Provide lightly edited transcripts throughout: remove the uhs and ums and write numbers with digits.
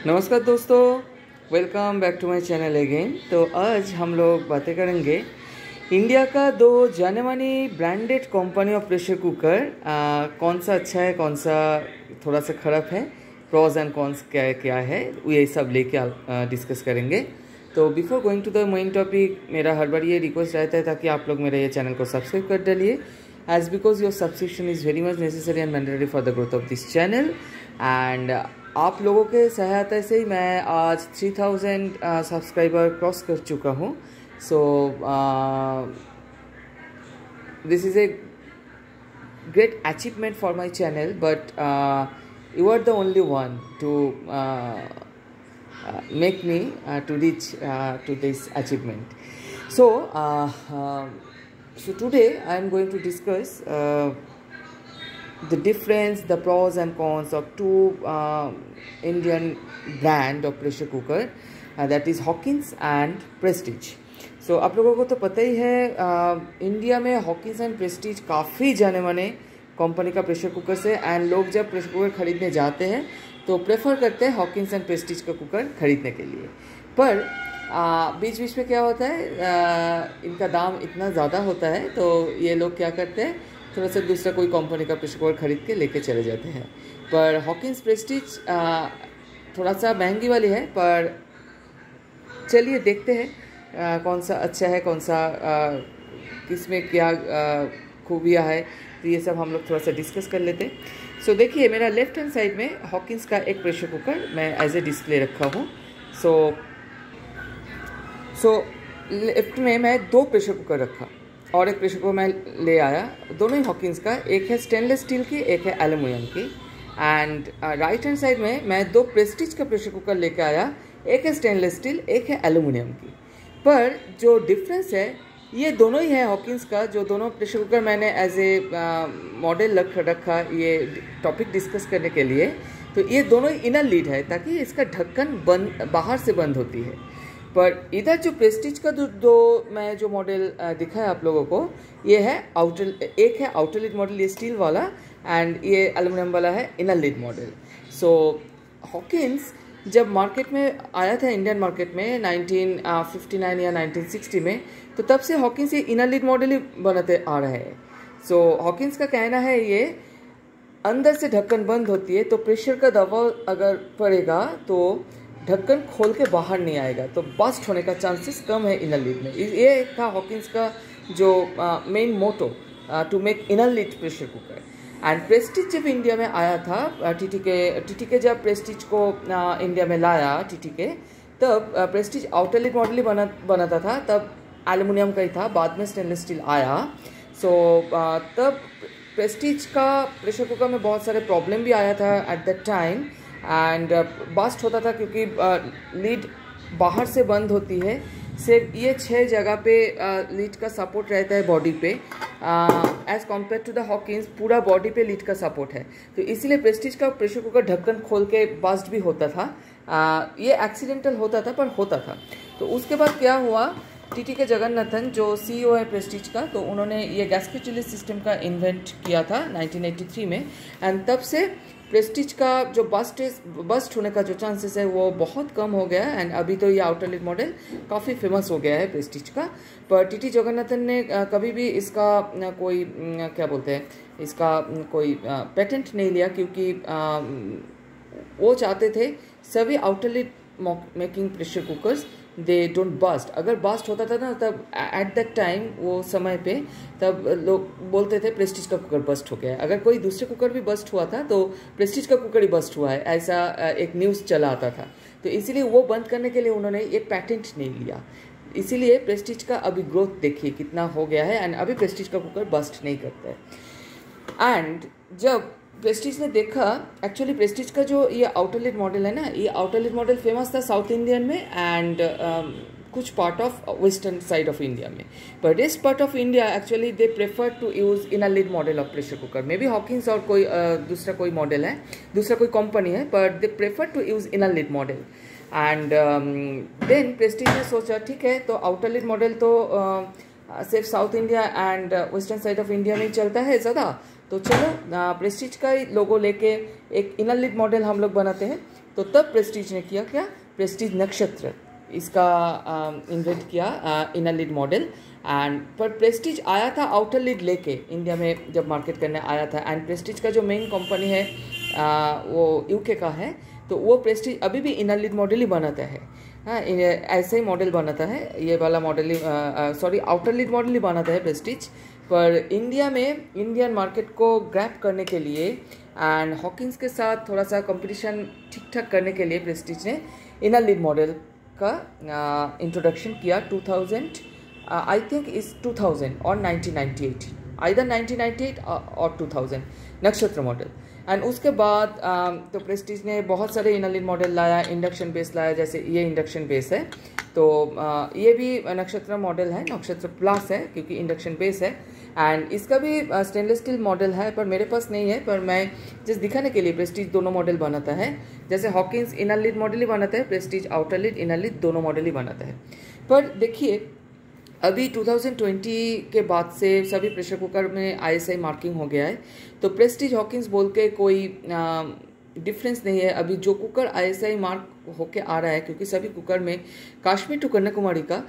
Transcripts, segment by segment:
नमस्कार दोस्तों, welcome back to my channel again. तो आज हम लोग बातें करेंगे इंडिया का दो जाने मानी branded company of pressure cooker, कौन सा अच्छा है, कौन सा थोड़ा सा ख़राब है, प्रॉज एंड कॉन्स क्या क्या है, ये सब लेके डिस्कस करेंगे। तो before going to the main topic, मेरा हर बार ये रिक्वेस्ट रहता है ताकि आप लोग मेरे ये चैनल को सब्सक्राइब कर डालिए, as because your subscription is very much necessary and mandatory for the growth of this channel. And आप लोगों के सहायता से ही मैं आज 3000 सब्सक्राइबर क्रॉस कर चुका हूँ। So this is a great achievement for my channel, but you are the only one to make me to reach to this achievement. So today I am going to discuss the difference, the pros and cons of two Indian brand of pressure cooker, that is Hawkins and Prestige. So आप लोगों को तो पता ही है, India में Hawkins and Prestige काफ़ी जाने माने कंपनी का प्रेशर कुकर से, एंड लोग जब प्रेशर कुकर खरीदने जाते हैं तो प्रेफर करते हैं हॉकिंस एंड प्रेस्टीज का कुकर खरीदने के लिए। पर बीच बीच में क्या होता है, इनका दाम इतना ज़्यादा होता है तो ये लोग क्या करते हैं, थोड़ा सा दूसरा कोई कंपनी का प्रेशर कुकर खरीद के लेके चले जाते हैं। पर हॉकिंस प्रेस्टीज थोड़ा सा महंगी वाली है, पर चलिए देखते हैं कौन सा अच्छा है, कौन सा किस में क्या खूबियाँ है, तो ये सब हम लोग थोड़ा सा डिस्कस कर लेते हैं। सो देखिए, मेरा लेफ्ट हैंड साइड में हॉकिंस का एक प्रेशर कुकर मैं एज ए डिस्प्ले रखा हूँ। सो लेफ्ट में मैं दो प्रेशर कुकर रखा और एक प्रेशर कुकर मैं ले आया, दोनों ही हॉकिंस का, एक है स्टेनलेस स्टील की, एक है एल्यूमिनियम की। एंड राइट हैंड साइड में मैं दो प्रेस्टीज का प्रेशर कुकर लेके आया, एक है स्टेनलेस स्टील, एक है एल्यूमिनियम की। पर जो डिफरेंस है, ये दोनों ही है हॉकिंस का, जो दोनों प्रेशर कुकर मैंने एज ए मॉडल रखा ये टॉपिक डिस्कस करने के लिए। तो ये दोनों ही इनर लीड है ताकि इसका ढक्कन बंद बाहर से बंद होती है। पर इधर जो प्रेस्टीज का दो मैं जो मॉडल दिखाया आप लोगों को, ये है आउटर, एक है आउटर लीड मॉडल, ये स्टील वाला, एंड ये एल्यूमिनियम वाला है इनर लीड मॉडल। सो हॉकिंस जब मार्केट में आया था, इंडियन मार्केट में 1959 या 1960 में, तो तब से हॉकिंस ये इनर लीड मॉडल ही बनाते आ रहे हैं। सो हॉकिंस का कहना है ये अंदर से ढक्कन बंद होती है, तो प्रेशर का दबाव अगर पड़ेगा तो ढक्कन खोल के बाहर नहीं आएगा, तो बस्ट होने का चांसेस कम है इनर लीड में। ये एक था हॉकिंस का जो main motto, to make inner lid pressure cooker. And Prestige जब इंडिया में आया था, टीटी के जब प्रेस्टीज को इंडिया में लाया टीटी के, तब प्रेस्टीज आउटर लीड मॉडल ही बनाता था, तब एल्यूमिनियम का ही था, बाद में स्टेनलेस स्टील आया। सो तब प्रेस्टीज का प्रेशर कुकर में बहुत सारे प्रॉब्लम भी आया था at that time, and bast होता था क्योंकि लीड बाहर से बंद होती है। सिर्फ ये 6 जगह पे लीड का सपोर्ट रहता है बॉडी पे, as compare to the Hawkins पूरा बॉडी पे लीड का सपोर्ट है। तो इसीलिए प्रेस्टीज का प्रेशर कुकर ढक्कन खोल के बस्ट भी होता था। ये एक्सीडेंटल होता था, पर होता था। तो उसके बाद क्या हुआ, टीटी के जगन्नाथन जो सीईओ है प्रेस्टीज का, तो उन्होंने ये गैस्केट रिलीज सिस्टम का इन्वेंट किया था 1983 में, एंड तब से प्रेस्टीज का जो बस्ट होने का जो चांसेस है वो बहुत कम हो गया। एंड अभी तो ये आउटर लीड मॉडल काफ़ी फेमस हो गया है प्रेस्टीज का। पर टीटी जगन्नाथन ने कभी भी इसका कोई क्या बोलते हैं, इसका कोई पेटेंट नहीं लिया, क्योंकि वो चाहते थे सभी outer lid making pressure cookers they don't burst. अगर बस्ट होता था ना, तब एट दैट टाइम वो समय पे तब लोग बोलते थे प्रेस्टीज का कुकर बस्ट हो गया है। अगर कोई दूसरे कुकर भी बस्ट हुआ था तो प्रेस्टीज का कुकर ही बस्ट हुआ है, ऐसा एक न्यूज़ चला आता था। तो इसीलिए वो बंद करने के लिए उन्होंने ये पैटेंट नहीं लिया। इसीलिए प्रेस्टीज का अभी ग्रोथ देखिए कितना हो गया है, एंड अभी प्रेस्टीज का कुकर बस्ट नहीं करता है। एंड जब प्रेस्टीज ने देखा, एक्चुअली प्रेस्टीज का जो ये आउटर लीड मॉडल है ना, ये आउटर लीड मॉडल फेमस था साउथ इंडियन में एंड कुछ part of western side of India में। बट इस part of India actually they prefer to use inner lid model of pressure cooker. Maybe Hawkins और कोई दूसरा कोई model है, दूसरा कोई कंपनी है, but they prefer to use inner lid model. And then Prestige ने सोचा ठीक है, तो आउटर लीड मॉडल तो सिर्फ south India and western side of India में चलता है ज़्यादा, तो चलो प्रेस्टीज का ही लोगो लेके एक इनर लीड मॉडल हम लोग बनाते हैं। तो तब प्रेस्टीज ने किया क्या, प्रेस्टीज नक्षत्र इसका इन्वेंट किया, इनर लिड मॉडल। एंड पर प्रेस्टीज आया था आउटर लिड लेके इंडिया में जब मार्केट करने आया था। एंड प्रेस्टीज का जो मेन कंपनी है वो यूके का है, तो वो प्रेस्टीज अभी भी इनर लिड मॉडल ही बनाता है। हाँ, ऐसे ही मॉडल बनाता है, ये वाला मॉडल ही सॉरी आउटर लिड मॉडल ही बनाता है प्रेस्टीज। पर इंडिया में इंडियन मार्केट को ग्रैब करने के लिए एंड हॉकिंस के साथ थोड़ा सा कंपटीशन ठीक ठाक करने के लिए प्रेस्टीज ने इनर लिड मॉडल का इंट्रोडक्शन किया 2000 आई थिंक इस 2000 और 1998, आइदर 1998 और 2000 नक्षत्र मॉडल। एंड उसके बाद तो प्रेस्टीज ने बहुत सारे इनर लिड मॉडल लाया, इंडक्शन बेस लाया, जैसे ये इंडक्शन बेस है, तो ये भी नक्षत्र मॉडल है, नक्षत्र प्लस है क्योंकि इंडक्शन बेस है। एंड इसका भी स्टेनलेस स्टील मॉडल है, पर मेरे पास नहीं है, पर मैं जस्ट दिखाने के लिए प्रेस्टीज दोनों मॉडल बनाता है। जैसे हॉकिंस इनर लिड मॉडल ही बनाता है, Prestige outer lid inner lid दोनों मॉडल ही बनाता है। पर देखिए अभी 2020 के बाद से सभी प्रेशर कुकर में ISI मार्किंग हो गया है, तो प्रेस्टीज हॉकिंस बोल के कोई डिफरेंस नहीं है। अभी जो कुकर ISI मार्क होके आ रहा है, क्योंकि सभी कुकर में काश्मीर टू कन्याकुमारी का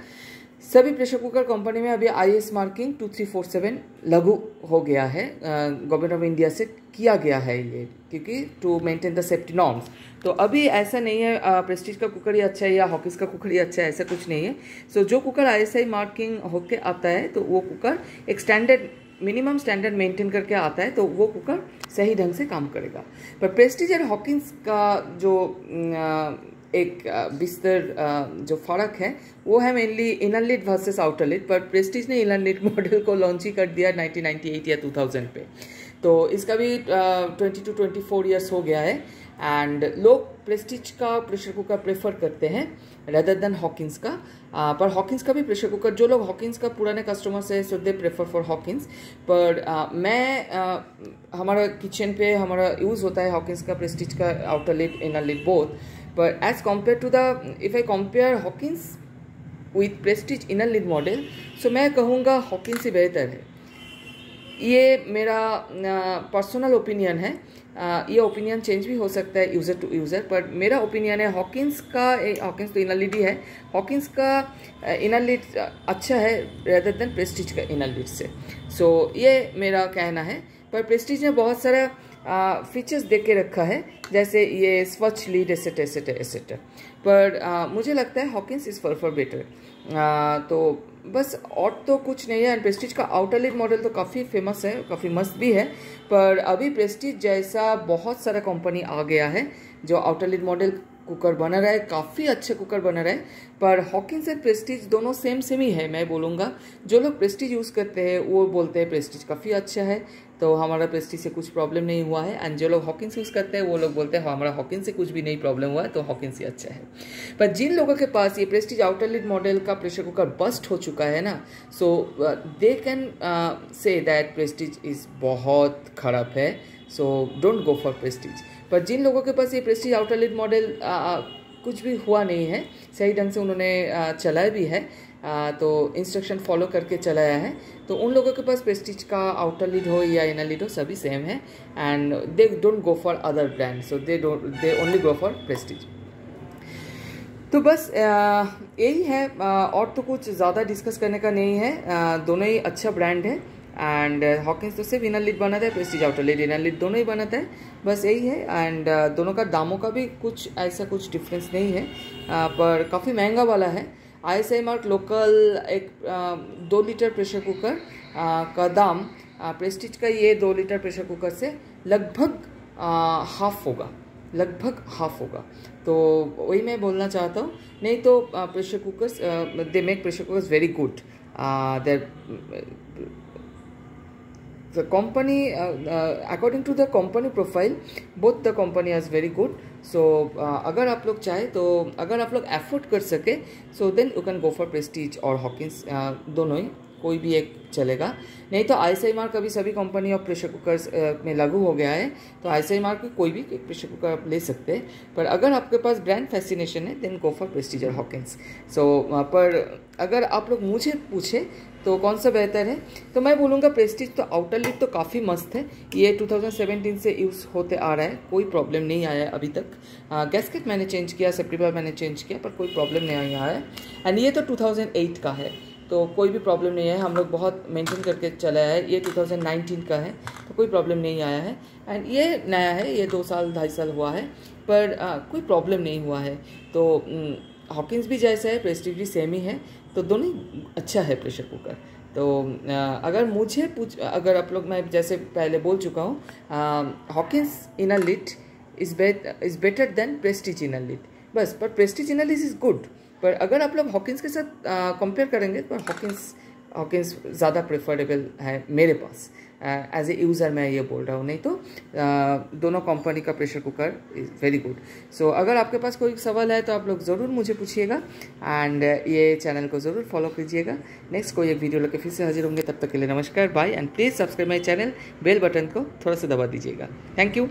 सभी प्रेशर कुकर कंपनी में अभी IS मार्किंग 2347 लागू हो गया है, गवर्नमेंट ऑफ इंडिया से किया गया है ये, क्योंकि to maintain the safety norms. तो अभी ऐसा नहीं है प्रेस्टीज का कुकर ही अच्छा है या हॉकिस का कुकर ही अच्छा है, ऐसा कुछ नहीं है। सो जो कुकर ISI मार्किंग होके आता है तो वो कुकर एक स्टैंडर्ड मिनिमम स्टैंडर्ड मेंटेन करके आता है, तो वो कुकर सही ढंग से काम करेगा। पर प्रेस्टीज और हॉकिंस का जो एक बिस्तर जो फ़र्क है वो है mainly inner lid versus outer lid. पर प्रेस्टीज ने इनर लिड मॉडल को लॉन्च ही कर दिया 1998 या 2000 पे, तो इसका भी 20 to 24 ईयर्स हो गया है। एंड लोग प्रेस्टीज का प्रेशर कुकर प्रेफर करते हैं रेदर देन हॉकिंस का। पर हॉकिंस का भी प्रेशर कुकर, जो लोग हॉकिंस का पुराने कस्टमर्स है सो दे प्रेफर फॉर हॉकिंस। पर मैं हमारा किचन पे हमारा यूज़ होता है हॉकिंस का, प्रेस्टीज का outer lid inner lid both. पर as compare to the if I compare Hawkins with Prestige inner lid model, so मैं कहूँगा हॉकिंस ही बेहतर है। ये मेरा पर्सनल ओपिनियन है, ये ओपिनियन चेंज भी हो सकता है यूज़र टू यूज़र, पर मेरा ओपिनियन है हॉकिंस तो इनर लिड ही है, हॉकिंस का इनर लिड अच्छा है रेदर देन प्रेस्टीज का इनर लिड से। सो ये मेरा कहना है। पर प्रेस्टीज ने बहुत सारा फीचर्स दे के रखा है, जैसे ये स्वच्छ लीड एसेटा एसेटा एसेटा। पर मुझे लगता है हॉकिंस इज़ फॉर बेटर। तो बस और तो कुछ नहीं है। एंड प्रेस्टीज का आउटर लिड मॉडल तो काफ़ी फेमस है, काफ़ी मस्त भी है। पर अभी प्रेस्टीज जैसा बहुत सारा कंपनी आ गया है जो आउटर लिड मॉडल कुकर बना रहा है, काफ़ी अच्छे कुकर बना रहा है। पर हॉकिंस एंड प्रेस्टीज दोनों सेम ही है, मैं बोलूँगा। जो लोग प्रेस्टीज यूज़ करते हैं वो बोलते हैं प्रेस्टीज काफ़ी अच्छा है, तो हमारा प्रेस्टीज से कुछ प्रॉब्लम नहीं हुआ है। एंड जो लोग हॉकिंस यूज़ करते हैं वो लोग बोलते हैं हमारा हॉकिंस से कुछ भी नहीं प्रॉब्लम हुआ है, तो हॉकिंस ही अच्छा है। पर जिन लोगों के पास ये प्रेस्टीज आउटर लिड मॉडल का प्रेशर कुकर बस्ट हो चुका है ना, so they can say that Prestige is बहुत ख़राब है, so don't go for Prestige. पर जिन लोगों के पास ये प्रेस्टीज आउटर लिड मॉडल कुछ भी हुआ नहीं है, सही ढंग से उन्होंने चलाया भी है, तो इंस्ट्रक्शन फॉलो करके चलाया है, तो उन लोगों के पास प्रेस्टीज का आउटर लिड हो या इनर लिड हो सभी सेम है। And they don't go for other brand, so they only go for Prestige. तो बस यही है, और तो कुछ ज़्यादा डिस्कस करने का नहीं है। दोनों ही अच्छा ब्रांड है। एंड हॉकिंस तो सिर्फ इनर लिड बनाता है, Prestige outer lid inner lid दोनों ही बनाता है, बस यही है। एंड दोनों का दामों का भी कुछ ऐसा कुछ डिफरेंस नहीं है, पर काफ़ी महंगा वाला है। ISI मार्क लोकल एक 2 लीटर प्रेशर कुकर का दाम प्रेस्टीज का ये 2 लीटर प्रेशर कुकर से लगभग हाफ होगा, लगभग हाफ होगा। तो वही मैं बोलना चाहता हूँ। नहीं तो pressure cookers they make pressure cookers very good. The company according to the company profile, both the company is very good. So अगर आप लोग चाहे तो अगर आप लोग एफोर्ड कर सके, so then you can go for Prestige और हॉकिंस, दोनों ही कोई भी एक चलेगा। नहीं तो ISI मार्क अभी सभी कंपनी और प्रेशर कुकर्स में लागू हो गया है, तो ISI मार्क में कोई भी प्रेशर कुकर आप ले सकते हैं। पर अगर आपके पास ब्रांड फैसिनेशन है देन गो फॉर प्रेस्टीज और हॉकिंस। सो पर अगर आप लोग मुझे पूछे तो कौन सा बेहतर है? तो मैं बोलूँगा प्रेस्टीज। तो आउटर लिड तो काफ़ी मस्त है, ये 2017 से यूज़ होते आ रहा है, कोई प्रॉब्लम नहीं आया है अभी तक। गैस्केट मैंने चेंज किया, सेप्टिबल मैंने चेंज किया, पर कोई प्रॉब्लम नहीं आया है। एंड ये तो 2008 का है, तो कोई भी प्रॉब्लम नहीं है, हम लोग बहुत मेंटेन करके चला है। ये 2019 का है, तो कोई प्रॉब्लम नहीं आया है। एंड ये नया है, ये 2 साल 2.5 साल हुआ है, पर कोई प्रॉब्लम नहीं हुआ है। तो हॉकिंस भी जैसा है, प्रेस्टीज भी सेम ही है, तो दोनों ही अच्छा है प्रेशर कुकर। तो अगर मुझे अगर आप लोग, मैं जैसे पहले बोल चुका हूँ, Hawkins inner lid is better than Prestige inner lid बस। पर Prestige inner lid is good, पर अगर आप लोग हॉकिंस के साथ कंपेयर करेंगे तो हॉकिंस ज़्यादा प्रेफरेबल है मेरे पास। एज ए यूज़र मैं ये बोल रहा हूँ, नहीं तो दोनों कंपनी का pressure cooker is very good. So अगर आपके पास कोई सवाल है तो आप लोग ज़रूर मुझे पूछिएगा, एंड ये चैनल को ज़रूर फॉलो कीजिएगा। नेक्स्ट कोई एक वीडियो लेकर फिर से हाजिर होंगे, तब तक के लिए नमस्कार, bye, and please subscribe my channel, bell button को थोड़ा सा दबा दीजिएगा। Thank you.